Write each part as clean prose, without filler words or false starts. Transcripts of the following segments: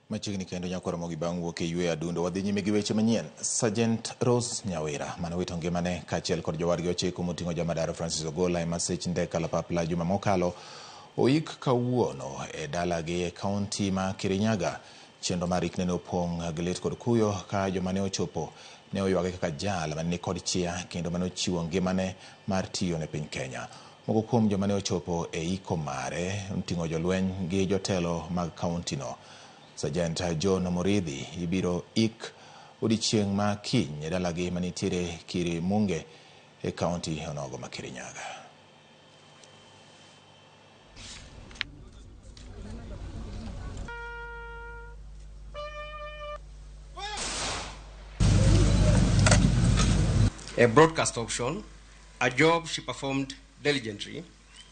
Machiegni kendo nyako Ramogi bang' wuok e yue adundo wadhi nyime gi weche manyien. Sajet Nyamira manowito ngimane kaachiel kod jowadgi 9 moting'o jamadara Francis Ogola e masich ndege kalapapla juma mokalo oik kawuono e dalagi e kaunti ma Kirinyaga. Chenro mar ikne ne opong' gi lit kod kuyo ka joma ne ochopo ne oywage kaka jal mane kod chia kendo mane ochiwo ngimane mar tiyo ne piny Kenya. Moko kuom joma ne ochopo e iko mare oting'o jolweny gi jotelo mag kaunti no. Sajet Nyamira ibiro ik odiechieng' ma kiny e dalagi manitiere Kirimunge e kaunti onogo ma Kirinyaga. A broadcast option, a job she performed diligently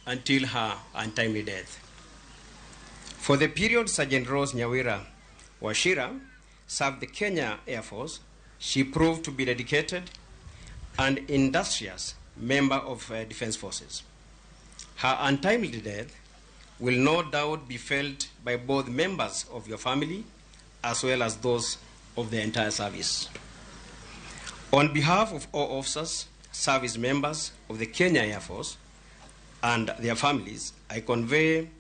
until her untimely death. For the period Sajet Nyamira Washira served the Kenya Air Force, she proved to be dedicated and industrious member of Defense Forces. Her untimely death will no doubt be felt by both members of your family as well as those of the entire service. On behalf of all officers, service members of the Kenya Air Force and their families, I convey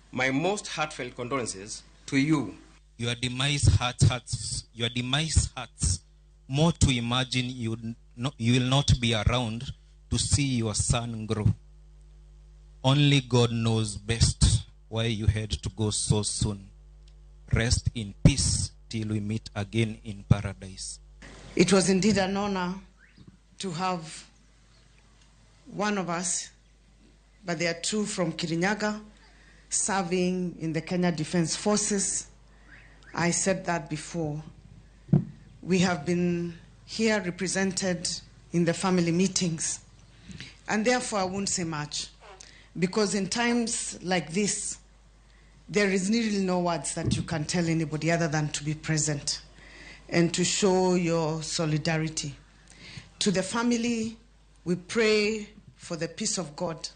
my most heartfelt condolences to you. Your demise hurts. Your demise hurts more to imagine you will not be around to see your son grow. Only God knows best why you had to go so soon. Rest in peace till we meet again in paradise. It was indeed an honor to have one of us, but there are two from Kirinyaga, serving in the Kenya Defense Forces. I said that before. We have been here represented in the family meetings, and therefore I won't say much, because in times like this, there is really no words that you can tell anybody other than to be present and to show your solidarity. To the family, we pray for the peace of God.